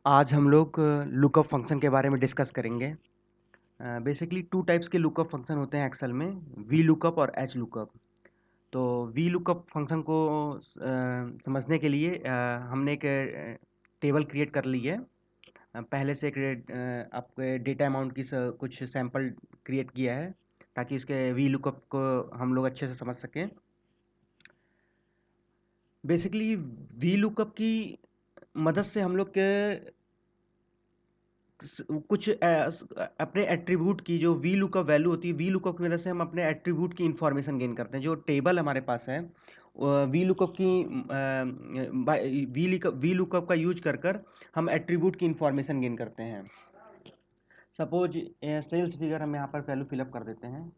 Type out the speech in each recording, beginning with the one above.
आज हम लोग लुकअप फंक्शन के बारे में डिस्कस करेंगे। बेसिकली टू टाइप्स के लुकअप फंक्शन होते हैं एक्सेल में, वी लुकअप और एच लुकअप। तो वी लुकअप फंक्शन को समझने के लिए हमने एक टेबल क्रिएट कर ली है। पहले से आपके डेटा अमाउंट की कुछ सैंपल क्रिएट किया है ताकि उसके वी लुकअप को हम लोग अच्छे से समझ सकें। बेसिकली वी लुकअप की मदद से हम लोग के कुछ अपने एट्रीब्यूट की जो वी लुकअप वैल्यू होती है, वी लुकअप की मदद से हम अपने एट्रीब्यूट की इंफॉर्मेशन गेन करते हैं। जो टेबल हमारे पास है वी लुकअप की वी लुकअप का यूज कर कर हम एट्रीब्यूट की इंफॉर्मेशन गेन करते हैं। सपोज सेल्स फिगर हम यहाँ पर वैल्यू फिलअप कर देते हैं।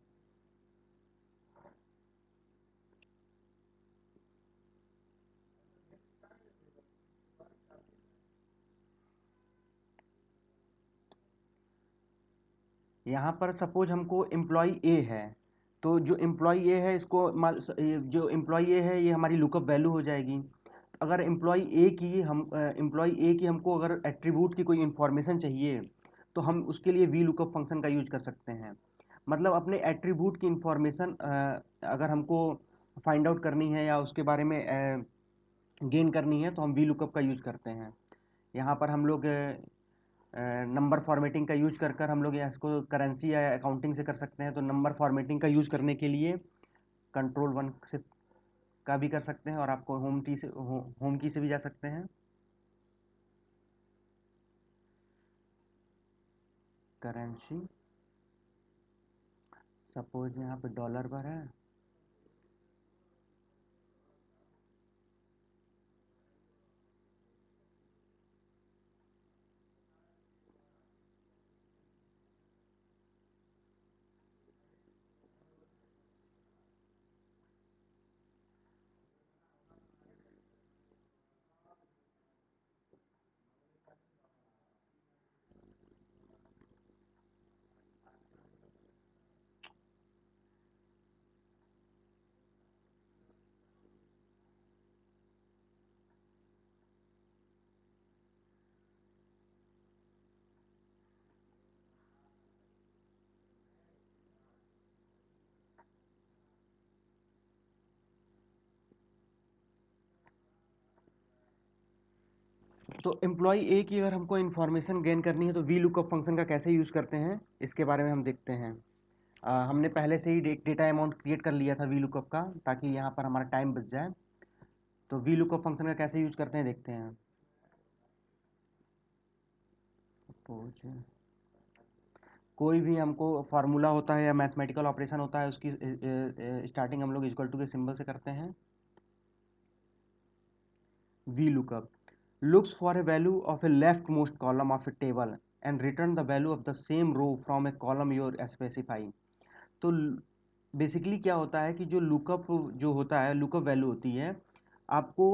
यहाँ पर सपोज हमको एम्प्लॉय ए है, तो जो एम्प्लॉय ए है इसको जो एम्प्लॉय ए है ये हमारी लुकअप वैल्यू हो जाएगी। अगर एम्प्लॉय ए की हमको अगर एट्रीब्यूट की कोई इन्फॉर्मेशन चाहिए तो हम उसके लिए वी लुकअप फंक्शन का यूज कर सकते हैं। मतलब अपने एट्रीब्यूट की इन्फॉर्मेशन अगर हमको फाइंड आउट करनी है या उसके बारे में गेन करनी है तो हम वी लुकअप का यूज करते हैं। यहाँ पर हम लोग नंबर फॉर्मेटिंग का यूज कर कर हम लोग इसको करेंसी या अकाउंटिंग से कर सकते हैं। तो नंबर फॉर्मेटिंग का यूज करने के लिए कंट्रोल 1 से का भी कर सकते हैं और आपको होम की से भी जा सकते हैं। करेंसी सपोज यहाँ पे डॉलर पर है, तो एम्प्लॉय ए की अगर हमको इन्फॉर्मेशन गेन करनी है तो वी लुकअप फंक्शन का कैसे यूज़ करते हैं इसके बारे में हम देखते हैं। हमने पहले से ही डेटा अमाउंट क्रिएट कर लिया था वी लुकअप का, ताकि यहाँ पर हमारा टाइम बच जाए। तो वी लुकअप फंक्शन का कैसे यूज़ करते हैं देखते हैं। Suppose कोई भी हमको फार्मूला होता है या मैथमेटिकल ऑपरेशन होता है उसकी स्टार्टिंग हम लोग इक्वल टू के सिंबल से करते हैं। V lookup looks for a value of a leftmost column of a table and return the value of the same row from a column you specify। तो बेसिकली क्या होता है कि जो लुकअप जो होता है, लुकअप वैल्यू होती है आपको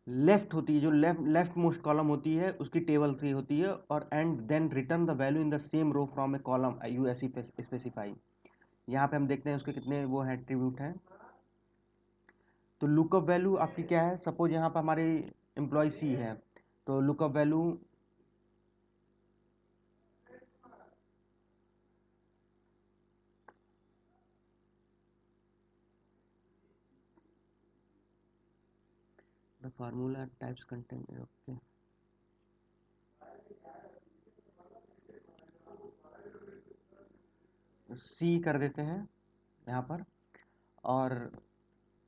लेफ्ट होती है, जो लेफ्ट मोस्ट कॉलम होती है उसकी टेबल से होती है, और and then return the value in the same row from a column you एस स्पेसिफाई। यहाँ पे हम देखते हैं उसके कितने वो हैं एट्रीब्यूट हैं। तो लुकअप वैल्यू आपकी क्या है, सपोज यहाँ पर हमारी एम्प्लॉय सी है, तो lookup value the formula types content okay सी कर देते हैं यहाँ पर। और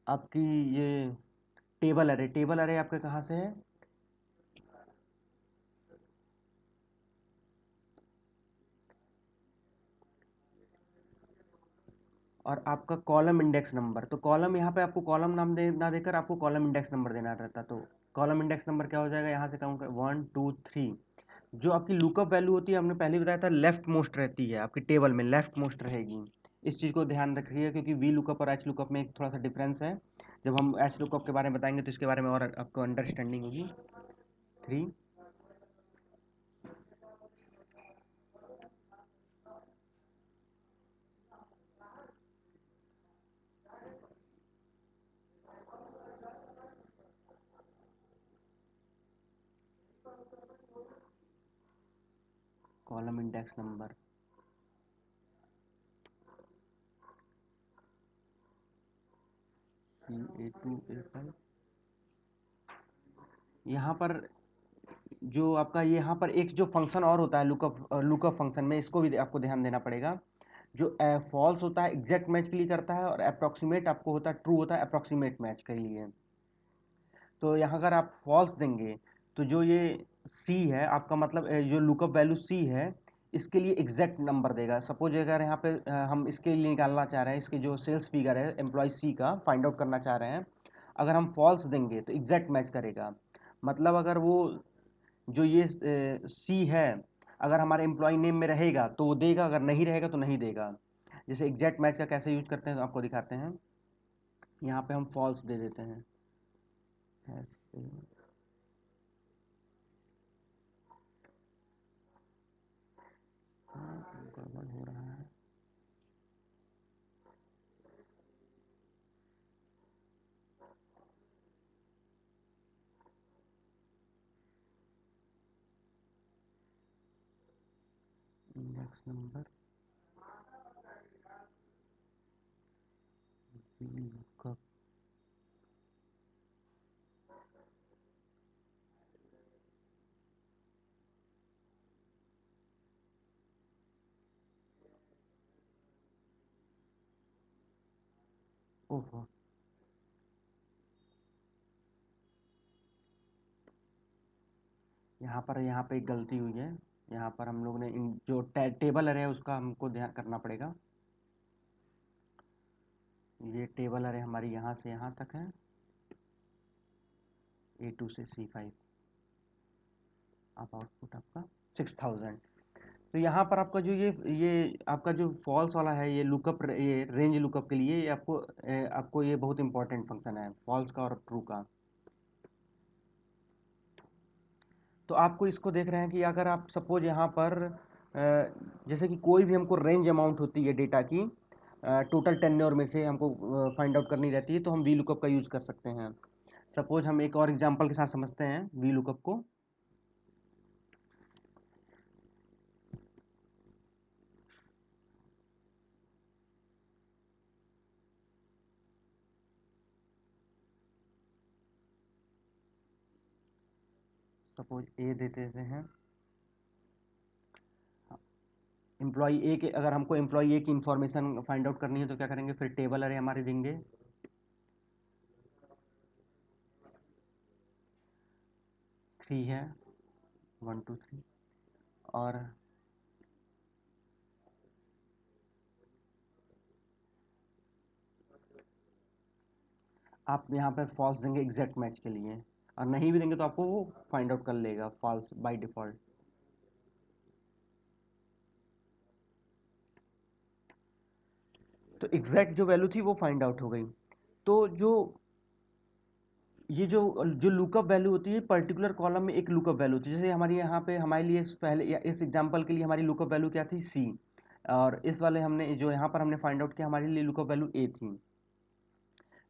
आपकी ये टेबल अरे आपके कहाँ से है, और आपका कॉलम इंडेक्स नंबर। तो कॉलम यहाँ पे आपको कॉलम नाम दे ना देकर आपको कॉलम इंडेक्स नंबर देना रहता। तो कॉलम इंडेक्स नंबर क्या हो जाएगा, यहाँ से काउंट कर 1 2 3। जो आपकी लुकअप वैल्यू होती है हमने पहले बताया था लेफ्ट मोस्ट रहती है, आपकी टेबल में लेफ्ट मोस्ट रहेगी। इस चीज़ को ध्यान रखिए क्योंकि वी लुकअप और एच लुकअप में एक थोड़ा सा डिफरेंस है। जब हम एच लुकअप के बारे में बताएंगे तो इसके बारे में और आपको अंडरस्टैंडिंग होगी। 3। Column index number, A2 A5। यहाँ पर जो आपका यहाँ पर एक जो फंक्शन और होता है लुकअप फंक्शन में, इसको भी आपको ध्यान देना पड़ेगा। जो फॉल्स होता है एग्जैक्ट मैच के लिए करता है, और अप्रोक्सीमेट आपको होता है ट्रू होता है अप्रोक्सीमेट मैच के लिए। तो यहाँ अगर आप फॉल्स देंगे तो जो ये सी है आपका, मतलब जो लुकअप वैल्यू सी है, इसके लिए एग्जैक्ट नंबर देगा। सपोज अगर यहाँ पे हम इसके लिए निकालना चाह रहे हैं, इसके जो सेल्स फिगर है एम्प्लॉय सी का फाइंड आउट करना चाह रहे हैं, अगर हम फॉल्स देंगे तो एग्जैक्ट मैच करेगा। मतलब अगर वो जो ये सी है अगर हमारे एम्प्लॉय नेम में रहेगा तो वो देगा, अगर नहीं रहेगा तो नहीं देगा। जैसे एग्जैक्ट मैच का कैसे यूज करते हैं तो आपको दिखाते हैं। यहाँ पे हम फॉल्स दे देते हैं। गड़बड़ हो रहा है। इंडेक्स नंबर VLOOKUP, ओहो यहाँ पे एक गलती हुई है। यहाँ पर हम लोग ने जो टेबल अरे है उसका हमको ध्यान करना पड़ेगा। ये टेबल अरे हमारी यहाँ से यहाँ तक है, A2 से C5। अब आउटपुट आपका 6000। तो यहाँ पर आपका जो ये आपका जो फॉल्स वाला है, ये लुकअप, ये रेंज लुकअप के लिए ये आपको ये बहुत इंपॉर्टेंट फंक्शन है फॉल्स का और ट्रू का। तो आपको इसको देख रहे हैं कि अगर आप सपोज यहाँ पर जैसे कि कोई भी हमको रेंज अमाउंट होती है डेटा की, टोटल टेन्योर में से हमको फाइंड आउट करनी रहती है, तो हम वी लुकअप का यूज़ कर सकते हैं। सपोज हम एक और एग्जांपल के साथ समझते हैं वी लुकअप को। सपोज ए दे देते हैं। एम्प्लॉय ए के, अगर हमको एम्प्लॉय ए की इंफॉर्मेशन फाइंड आउट करनी है तो क्या करेंगे, फिर टेबल अरे हमारे देंगे। थ्री है, 1 2 3। और आप यहाँ पर फॉल्स देंगे एग्जैक्ट मैच के लिए, और नहीं भी देंगे तो आपको वो फाइंड आउट कर लेगा फॉल्स बाय डिफॉल्ट। तो एग्जैक्ट जो वैल्यू थी वो फाइंड आउट हो गई। तो जो ये जो लुकअप वैल्यू होती है पर्टिकुलर कॉलम में एक लुकअप वैल्यू होती है। जैसे हमारी यहाँ पे हमारे लिए पहले या इस एग्जांपल के लिए हमारी लुकअप वैल्यू क्या थी, सी। और इस वाले हमने जो यहाँ पर हमने फाइंड आउट किया हमारे लिए लुकअप वैल्यू ए थी।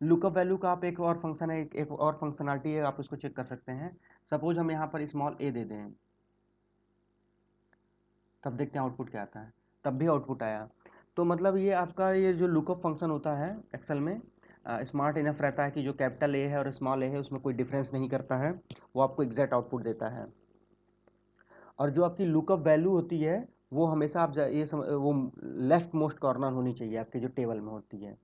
लुकअप वैल्यू का आप एक और फंक्शन है, एक और फंक्शनलिटी है, आप उसको चेक कर सकते हैं। सपोज हम यहाँ पर स्मॉल ए दे दें, तब देखते हैं आउटपुट क्या आता है। तब भी आउटपुट आया। तो मतलब ये आपका ये जो लुकअप फंक्शन होता है एक्सेल में स्मार्ट इनफ रहता है कि जो कैपिटल ए है और स्मॉल ए है उसमें कोई डिफरेंस नहीं करता है, वो आपको एग्जैक्ट आउटपुट देता है। और जो आपकी लुकअप वैल्यू होती है वो हमेशा आप वो लेफ्ट मोस्ट कॉर्नर होनी चाहिए आपके जो टेबल में होती है।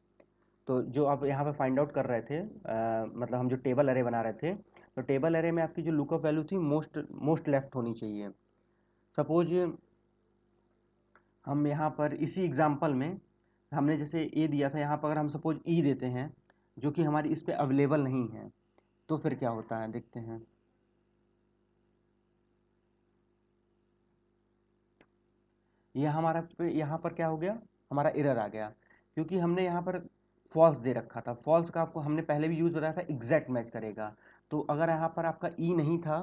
तो जो आप यहाँ पे फाइंड आउट कर रहे थे, मतलब हम जो टेबल अरे बना रहे थे, तो टेबल अरे में आपकी जो लुकअप वैल्यू थी मोस्ट मोस्ट लेफ्ट होनी चाहिए। सपोज हम यहाँ पर इसी एग्जांपल में हमने जैसे ए दिया था, यहाँ पर अगर हम सपोज ई देते हैं जो कि हमारी इस पे अवेलेबल नहीं है, तो फिर क्या होता है देखते हैं। ये हमारा यहाँ पर क्या हो गया, हमारा एरर आ गया, क्योंकि हमने यहाँ पर फॉल्स दे रखा था। फॉल्स का आपको हमने पहले भी यूज़ बताया था, एग्जैक्ट मैच करेगा। तो अगर यहाँ पर आपका ई नहीं था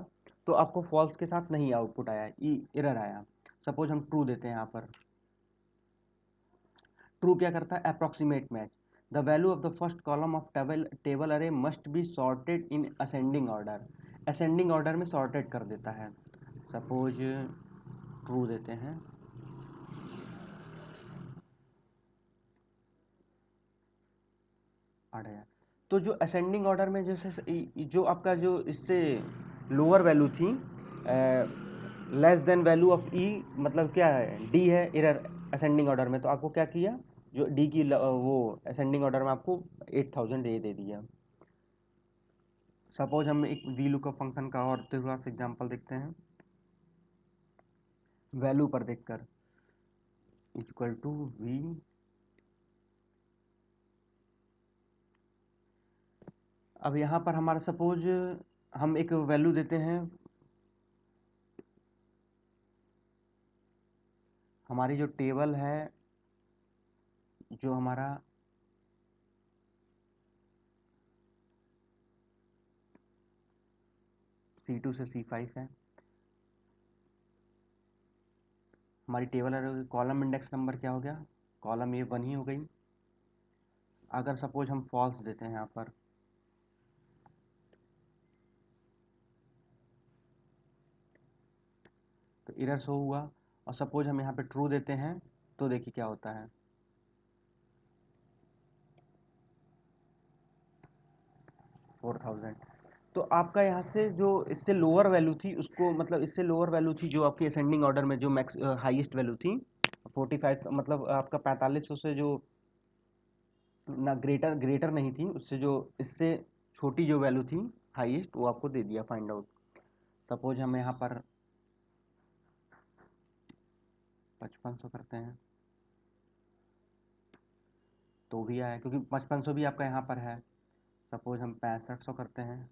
तो आपको फॉल्स के साथ नहीं आउटपुट आया, ई एरर आया। सपोज हम ट्रू देते हैं यहाँ पर। ट्रू क्या करता है, approximate match. The value of the first column of table are must be sorted in ascending order. असेंडिंग ऑर्डर में सॉर्टेड कर देता है। सपोज ट्रू देते हैं। आ गया। तो जो असेंडिंग ऑर्डर में जैसे जो आपका जो इससे लोअर वैल्यू थी, लेस देन वैल्यू ऑफ ई, मतलब क्या है, डी है एरर असेंडिंग ऑर्डर में, तो आपको क्या किया, जो डी की वो असेंडिंग ऑर्डर में आपको 8000 दे दिया। सपोज हम एक वी लुकअप फंक्शन का और थोड़ा सा एग्जांपल देखते हैं, वैल्यू पर देखकर, इक्वल टू वी, अब यहाँ पर हमारा सपोज हम एक वैल्यू देते हैं, हमारी जो टेबल है, जो हमारा C2 से C5 है, हमारी टेबल है, कॉलम इंडेक्स नंबर क्या हो गया, कॉलम ये 1 ही हो गई। अगर सपोज हम फॉल्स देते हैं यहाँ पर, तो एरर शो हुआ, और सपोज हम यहाँ पे ट्रू देते हैं, तो देखिए क्या होता है, 4000। तो आपका यहाँ से जो इससे लोअर वैल्यू थी उसको, मतलब इससे लोअर वैल्यू थी जो आपकी असेंडिंग ऑर्डर में जो मैक्स हाईएस्ट वैल्यू थी 45, मतलब आपका 4500 से जो ना ग्रेटर ग्रेटर नहीं थी, उससे जो इससे छोटी जो वैल्यू थी हाईएस्ट, वो आपको दे दिया फाइंड आउट। सपोज हम यहाँ पर 5500 करते हैं, तो भी आया, क्योंकि 5500 भी आपका यहाँ पर है। सपोज हम 6500 करते हैं,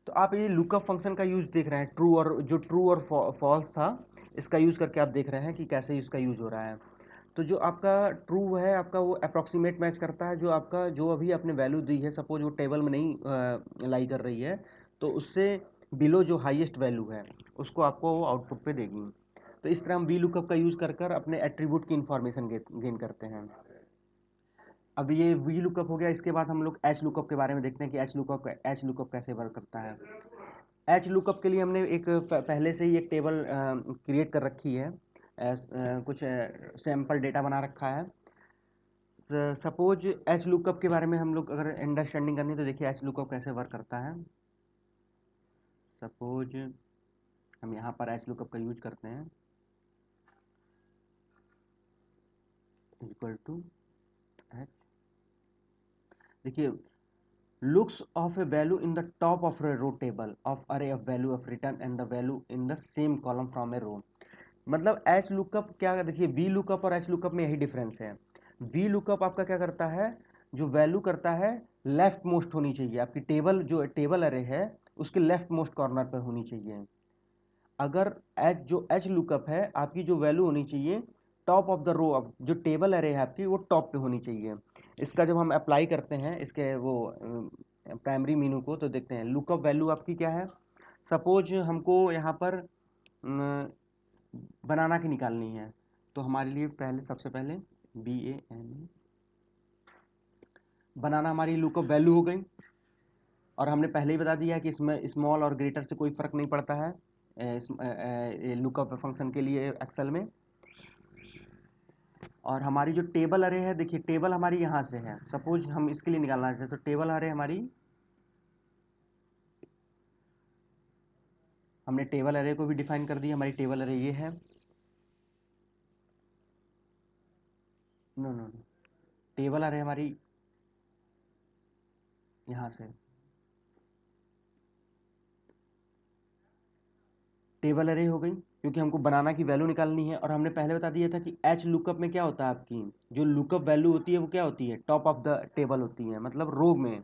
तो आप ये लुकअप फंक्शन का यूज देख रहे हैं, ट्रू और जो ट्रू और फॉल्स था, इसका यूज करके आप देख रहे हैं कि कैसे इसका यूज हो रहा है। तो जो आपका ट्रू है, आपका वो अप्रॉक्सीमेट मैच करता है, जो आपका जो अभी आपने वैल्यू दी है, सपोज वो टेबल में नहीं लाई कर रही है, तो उससे बिलो जो हाईएस्ट वैल्यू है उसको आपको वो आउटपुट पे देगी। तो इस तरह हम वी लुकअप का यूज कर कर अपने एट्रीब्यूट की इंफॉर्मेशन गेन करते हैं। अब ये वी लुकअप हो गया, इसके बाद हम लोग एच लुकअप के बारे में देखते हैं कि एच लुकअप कैसे वर्क करता है। एच लुकअप के लिए हमने एक पहले से ही एक टेबल क्रिएट कर रखी है, कुछ सैम्पल डेटा बना रखा है। सपोज एच लुकअप के बारे में हम लोग अगर अंडरस्टैंडिंग करनी है, तो देखिए एच लुकअप कैसे वर्क करता है। सपोज हम यहाँ पर एच लुकअप का यूज करते हैं, इक्वल टू एच, देखिए looks of a value in the top of a row table of array of value of return and the value in the same column from a row। मतलब H lookup क्या, देखिए V lookup और H lookup में यही difference है। V lookup आपका क्या करता है, जो वैल्यू करता है लेफ्ट मोस्ट होनी चाहिए, आपकी टेबल जो टेबल अरे है उसके लेफ्ट मोस्ट कॉर्नर पर होनी चाहिए। अगर एच जो एच लुकअप है, आपकी जो वैल्यू होनी चाहिए टॉप ऑफ द रो, अब जो टेबल अरे है आपकी वो टॉप पे होनी चाहिए। इसका जब हम अप्लाई करते हैं इसके वो प्राइमरी मीनू को, तो देखते हैं लुकअप वैल्यू आपकी क्या है। सपोज हमको यहाँ पर बनाना की निकालनी है, तो हमारे लिए पहले सबसे पहले BAN, बनाना हमारी लुकअप वैल्यू हो गई, और हमने पहले ही बता दिया कि इसमें स्मॉल और ग्रेटर से कोई फर्क नहीं पड़ता है लुकअप फंक्शन के लिए एक्सेल में। और हमारी जो टेबल अरे है, देखिए टेबल हमारी यहाँ से है, सपोज हम इसके लिए निकालना चाहते हैं, तो टेबल अरे हमारी, हमने टेबल अरे को भी डिफाइन कर दिया, हमारी टेबल अरे ये है। नो नो नो, टेबल अरे हमारी यहाँ से, टेबल अरे हो गई, क्योंकि हमको बनाना की वैल्यू निकालनी है, और हमने पहले बता दिया था कि एच लुकअप में क्या होता है, आपकी जो लुकअप वैल्यू होती है वो क्या होती है, टॉप ऑफ द टेबल होती है, मतलब रो में।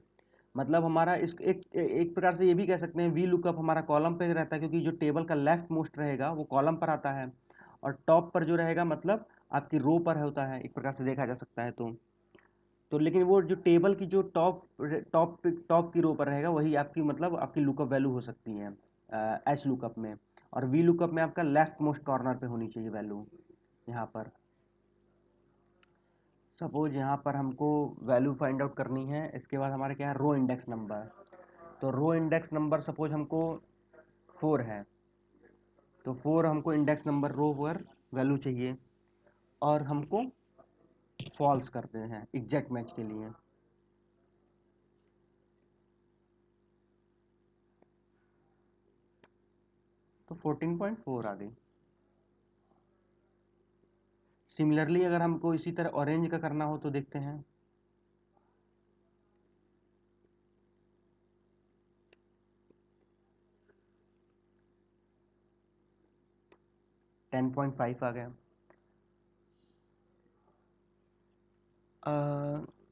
मतलब हमारा इस एक प्रकार से ये भी कह सकते हैं वी लुकअप हमारा कॉलम पे रहता है, क्योंकि जो टेबल का लेफ्ट मोस्ट रहेगा वो कॉलम पर आता है, और टॉप पर जो रहेगा मतलब आपकी रो पर होता है, एक प्रकार से देखा जा सकता है। तो लेकिन वो जो टेबल की जो टॉप टॉप टॉप की रो पर रहेगा वही आपकी, मतलब आपकी लुकअप वैल्यू हो सकती है एच लुकअप में। और वी लुकअप में आपका लेफ्ट मोस्ट कॉर्नर पे होनी चाहिए वैल्यू यहाँ पर। सपोज यहाँ पर हमको वैल्यू फाइंड आउट करनी है, इसके बाद हमारे क्या है, रो इंडेक्स नंबर। तो रो इंडेक्स नंबर सपोज हमको 4 है, तो 4 हमको इंडेक्स नंबर रो पर वैल्यू चाहिए और हमको फॉल्स करते हैं एग्जैक्ट मैच के लिए। तो 14.4 आ गई। सिमिलरली अगर हमको इसी तरह ऑरेंज का करना हो तो देखते हैं। टेन पॉइंट फाइव आ गया।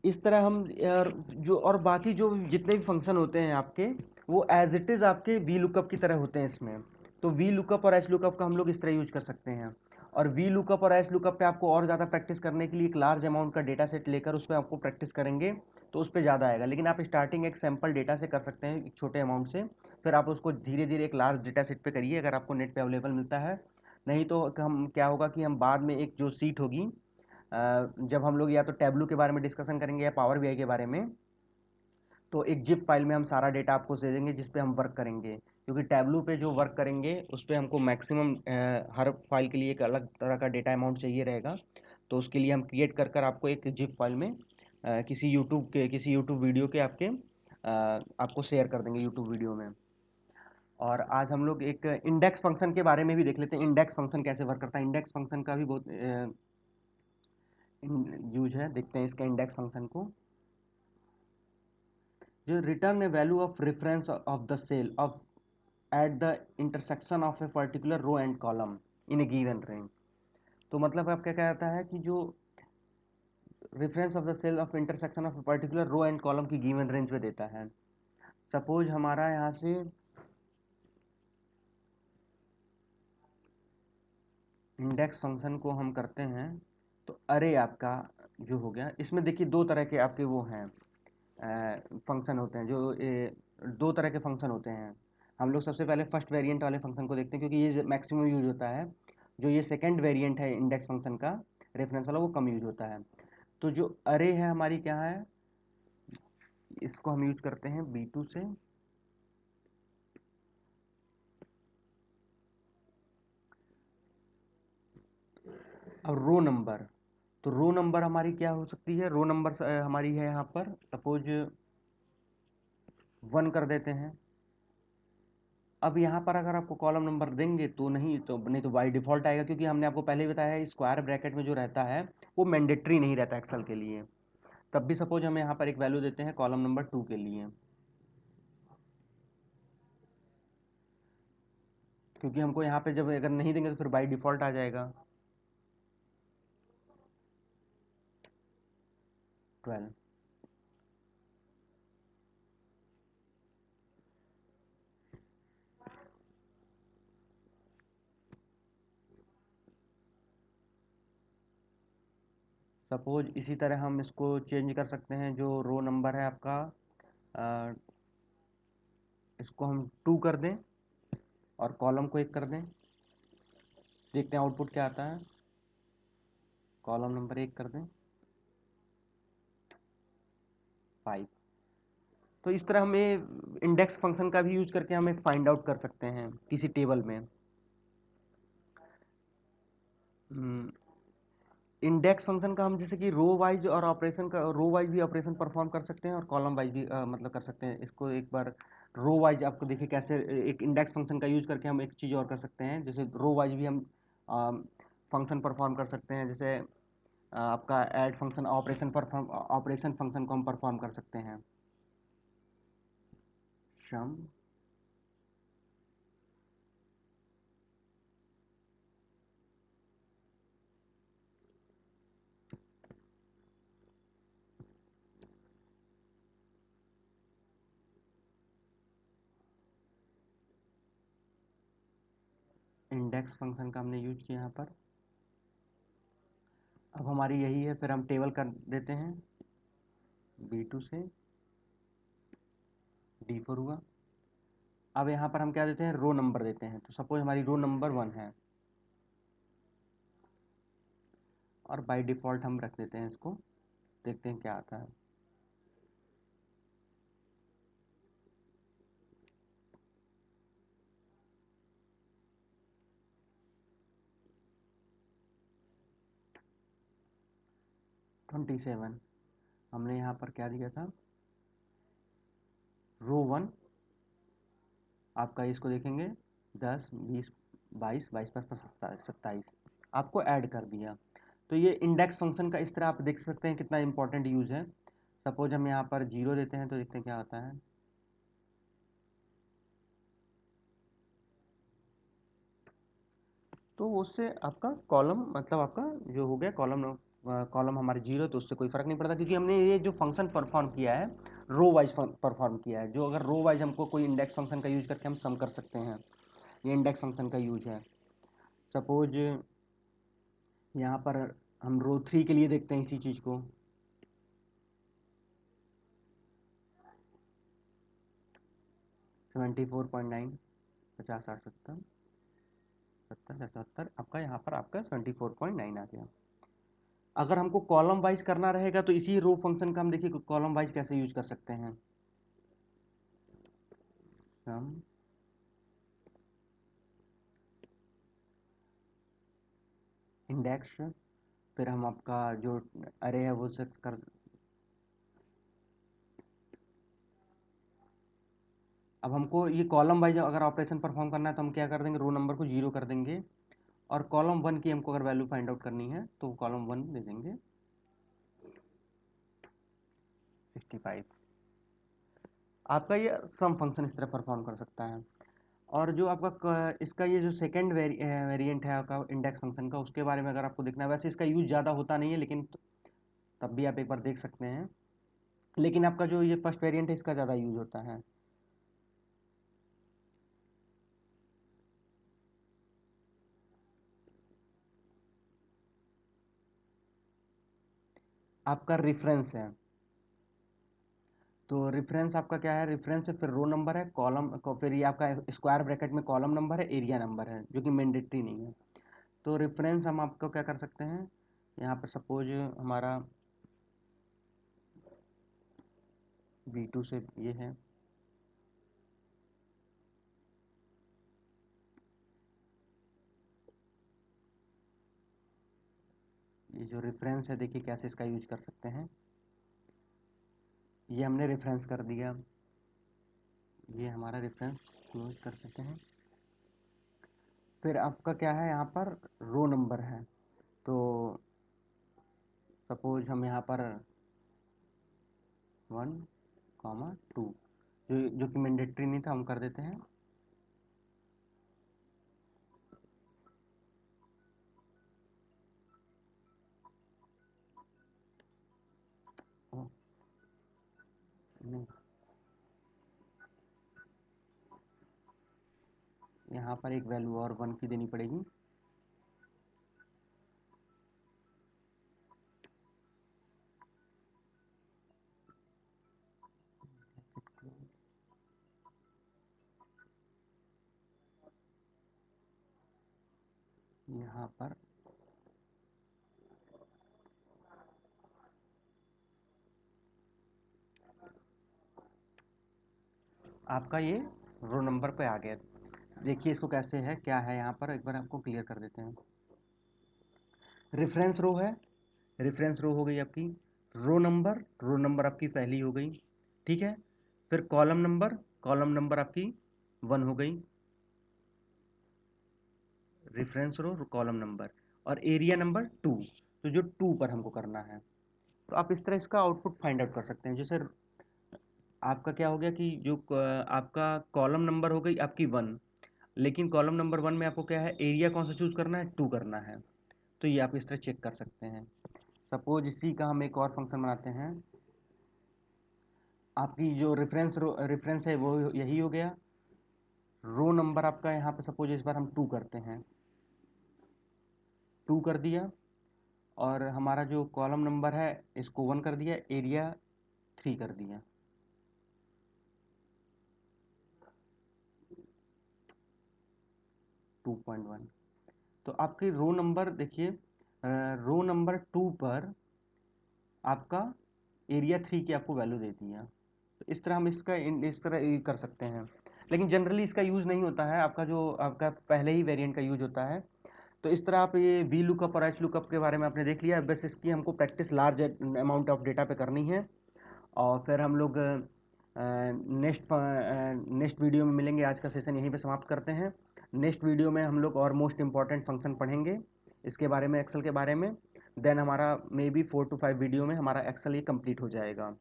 इस तरह हम जो और बाकी जो जितने भी फंक्शन होते हैं आपके, वो एज इट इज़ आपके वी लुकअप की तरह होते हैं इसमें। तो वी लुकअप और एच लुकअप का हम लोग इस तरह यूज कर सकते हैं। और वी लुकअप और एच लुकअप पे आपको और ज़्यादा प्रैक्टिस करने के लिए एक लार्ज अमाउंट का डेटा सेट लेकर उस पर आपको प्रैक्टिस करेंगे तो उस पर ज़्यादा आएगा। लेकिन आप स्टार्टिंग एक सैम्पल डेटा से कर सकते हैं, एक छोटे अमाउंट से, फिर आप उसको धीरे धीरे एक लार्ज डेटा सेट पे करिए अगर आपको नेट पे अवेलेबल मिलता है। नहीं तो हम क्या होगा कि हम बाद में एक जो सीट होगी, जब हम लोग या तो टैबलू के बारे में डिस्कशन करेंगे या पावर बीआई के बारे में, तो एक जिप फाइल में हम सारा डेटा आपको दे देंगे जिस पे हम वर्क करेंगे। क्योंकि टैबलू पे जो वर्क करेंगे उस पे हमको मैक्सिमम हर फाइल के लिए एक अलग तरह का डेटा अमाउंट चाहिए रहेगा। तो उसके लिए हम क्रिएट कर कर आपको एक जिप फाइल में किसी यूट्यूब वीडियो के आपको शेयर कर देंगे यूट्यूब वीडियो में। और आज हम लोग एक इंडेक्स फंक्शन के बारे में भी देख लेते हैं, इंडेक्स फंक्शन कैसे वर्क करता है। इंडेक्स फंक्शन का भी बहुत यूज है, देखते हैं इसका इंडेक्स फंक्शन को। जो return a value of reference of the cell of at the intersection of a particular row and column in a given range. तो मतलब आप क्या कहता है कि जो reference of the cell of intersection of a particular row and column की given range में देता है। सपोज हमारा यहाँ से इंडेक्स फंक्शन को हम करते हैं तो अरे आपका जो हो गया, इसमें देखिए दो तरह के आपके वो हैं फंक्शन होते हैं, दो तरह के फंक्शन होते हैं। हम लोग सबसे पहले फर्स्ट वेरिएंट वाले फंक्शन को देखते हैं क्योंकि ये मैक्सिमम यूज होता है। जो ये सेकंड वेरिएंट है इंडेक्स फंक्शन का रेफरेंस वाला, वो कम यूज होता है। तो जो अरे है हमारी क्या है, इसको हम यूज करते हैं B2 से। अब रो नंबर, तो रो नंबर हमारी क्या हो सकती है, रो नंबर हमारी है यहाँ पर सपोज 1 कर देते हैं। अब यहाँ पर अगर आपको कॉलम नंबर देंगे तो नहीं तो बाय डिफ़ॉल्ट आएगा, क्योंकि हमने आपको पहले ही बताया है स्क्वायर ब्रैकेट में जो रहता है वो मैंडेटरी नहीं रहता एक्सेल के लिए। तब भी सपोज हम यहाँ पर एक वैल्यू देते हैं कॉलम नंबर 2 के लिए, क्योंकि हमको यहाँ पे जब अगर नहीं देंगे तो फिर बाय डिफ़ॉल्ट आ जाएगा 12। सपोज इसी तरह हम इसको चेंज कर सकते हैं, जो रो नंबर है आपका इसको हम 2 कर दें और कॉलम को 1 कर दें। देखते हैं आउटपुट क्या आता है। कॉलम नंबर 1 कर दें 5। तो इस तरह हमें इंडेक्स फंक्शन का भी यूज करके हम एक फाइंड आउट कर सकते हैं किसी टेबल में। इंडेक्स फंक्शन का हम जैसे कि रो वाइज और ऑपरेशन का, रो वाइज भी ऑपरेशन परफॉर्म कर सकते हैं और कॉलम वाइज भी मतलब कर सकते हैं। इसको एक बार रो वाइज आपको देखिए कैसे एक इंडेक्स फंक्शन का यूज करके हम एक चीज़ और कर सकते हैं। जैसे रो वाइज भी हम फंक्शन परफॉर्म कर सकते हैं। जैसे आपका ऐड फंक्शन ऑपरेशन फंक्शन को हम परफॉर्म कर सकते हैं। सम इंडेक्स फंक्शन का हमने यूज किया यहाँ पर। अब हमारी यही है, फिर हम टेबल कर देते हैं B2 से D4 हुआ। अब यहाँ पर हम क्या देते हैं, रो नंबर देते हैं। तो सपोज हमारी रो नंबर 1 है और बाय डिफ़ॉल्ट हम रख देते हैं इसको, देखते हैं क्या आता है। 27 हमने यहाँ पर क्या दिया था, रो 1 आपका, इसको देखेंगे 10 20 22 22 5 27 आपको ऐड कर दिया। तो ये इंडेक्स फंक्शन का इस तरह आप देख सकते हैं कितना इंपॉर्टेंट यूज है। सपोज हम यहाँ पर 0 देते हैं तो देखते हैं क्या होता है। तो उससे आपका कॉलम, मतलब आपका जो हो गया कॉलम, कॉलम हमारे 0, तो उससे कोई फर्क नहीं पड़ता क्योंकि हमने ये जो फंक्शन परफॉर्म किया है रो वाइज परफॉर्म किया है। जो अगर रो वाइज हमको कोई इंडेक्स फंक्शन का यूज करके हम सम कर सकते हैं, ये इंडेक्स फंक्शन का यूज है। सपोज यहाँ पर हम रो 3 के लिए देखते हैं इसी चीज को। सेवेंटी 4.9 50 60 70 70 77 आपका यहाँ पर आपका 74.9 आ गया। अगर हमको कॉलम वाइज करना रहेगा तो इसी रो फंक्शन का हम देखिए कॉलम वाइज कैसे यूज कर सकते हैं। सम इंडेक्स, फिर हम आपका जो अरे है वो सेट कर, अब हमको ये कॉलम वाइज अगर ऑपरेशन परफॉर्म करना है तो हम क्या कर देंगे, रो नंबर को 0 कर देंगे और कॉलम 1 की हमको अगर वैल्यू फाइंड आउट करनी है तो कॉलम 1 दे देंगे 65। आपका ये सम फंक्शन इस तरह परफॉर्म कर सकता है। और जो आपका इसका ये जो सेकंड वेरिएंट है आपका इंडेक्स फंक्शन का, उसके बारे में अगर आपको देखना है, वैसे इसका यूज ज़्यादा होता नहीं है लेकिन तब भी आप एक बार देख सकते हैं। लेकिन आपका जो ये फर्स्ट वेरिएंट है इसका ज़्यादा यूज होता है। आपका रेफरेंस है, तो रेफरेंस आपका क्या है, रेफरेंस है फिर रो नंबर है, कॉलम को फिर ये आपका स्क्वायर ब्रैकेट में कॉलम नंबर है, एरिया नंबर है, जो कि मैंडेटरी नहीं है। तो रेफरेंस हम आपको क्या कर सकते हैं, यहाँ पर सपोज हमारा V2 से ये है, ये जो रेफरेंस है देखिए कैसे इसका यूज कर सकते हैं। ये हमने रेफरेंस कर दिया, ये हमारा रेफरेंस यूज कर सकते हैं। फिर आपका क्या है, यहाँ पर रो नंबर है, तो सपोज हम यहाँ पर 1, 2 जो कि मैंडेटरी नहीं था हम कर देते हैं। ओ, नहीं, यहाँ पर एक वैल्यू और 1 की देनी पड़ेगी। यहाँ पर आपका ये रो नंबर पे आ गया। देखिए इसको कैसे है, क्या है, यहाँ पर एक बार आपको क्लियर कर देते हैं। रेफरेंस रो है, रेफरेंस रो हो गई आपकी, रो नंबर आपकी पहली हो गई, ठीक है। फिर कॉलम नंबर आपकी 1 हो गई, रेफरेंस रो कॉलम नंबर, और एरिया नंबर 2, तो जो 2 पर हमको करना है। तो आप इस तरह इसका आउटपुट फाइंड आउट कर सकते हैं। जैसे आपका क्या हो गया कि जो आपका कॉलम नंबर हो गई आपकी 1, लेकिन कॉलम नंबर 1 में आपको क्या है, एरिया कौन सा चूज करना है, 2 करना है। तो ये आप इस तरह चेक कर सकते हैं। सपोज इसी का हम एक और फंक्शन बनाते हैं। आपकी जो रेफरेंस है वो यही हो गया, रो नंबर आपका यहाँ पे सपोज इस बार हम 2 करते हैं, 2 कर दिया, और हमारा जो कॉलम नंबर है इसको 1 कर दिया, एरिया 3 कर दिया। Two point one. तो आपकी रो नंबर देखिए, रो नंबर 2 पर आपका एरिया 3 की आपको वैल्यू दे दिया। तो इस तरह हम इस तरह कर सकते हैं। लेकिन जनरली इसका यूज़ नहीं होता है, आपका जो आपका पहले ही वेरिएंट का यूज होता है। तो इस तरह आप ये वी लुकअप और एच लुकअप के बारे में आपने देख लिया। बस इसकी हमको practice large amount of data पे करनी है, और फिर हम लोग नेक्स्ट वीडियो में मिलेंगे। आज का सेशन यहीं पे समाप्त करते हैं। नेक्स्ट वीडियो में हम लोग और मोस्ट इंपॉर्टेंट फंक्शन पढ़ेंगे इसके बारे में, एक्सेल के बारे में। देन हमारा मे बी 4 to 5 वीडियो में हमारा एक्सेल ये कंप्लीट हो जाएगा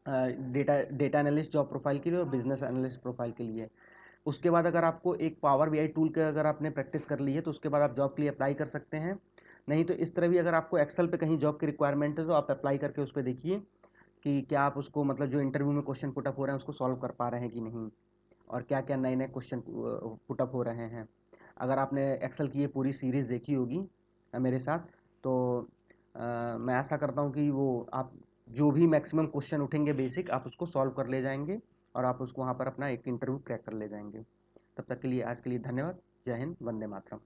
डेटा एनालिस्ट जॉब प्रोफाइल के लिए और बिजनेस एनालिस्ट प्रोफाइल के लिए। उसके बाद अगर आपको एक पावर बीआई टूल के अगर आपने प्रैक्टिस कर ली है तो उसके बाद आप जॉब के लिए अप्लाई कर सकते हैं। नहीं तो इस तरह भी अगर आपको एक्सेल पे कहीं जॉब की रिक्वायरमेंट है तो आप अप्लाई करके उस पर देखिए कि क्या आप उसको मतलब जो इंटरव्यू में क्वेश्चन पुटअप हो रहे हैं उसको सॉल्व कर पा रहे हैं कि नहीं, और क्या क्या नए नए क्वेश्चन पुटअप हो रहे हैं। अगर आपने एक्सेल की ये पूरी सीरीज़ देखी होगी मेरे साथ, तो मैं आशा करता हूँ कि वो आप जो भी मैक्सिमम क्वेश्चन उठेंगे बेसिक, आप उसको सॉल्व कर ले जाएंगे और आप उसको वहाँ पर अपना एक इंटरव्यू क्रैक कर ले जाएंगे। तब तक के लिए आज के लिए धन्यवाद। जय हिंद, वंदे मातरम।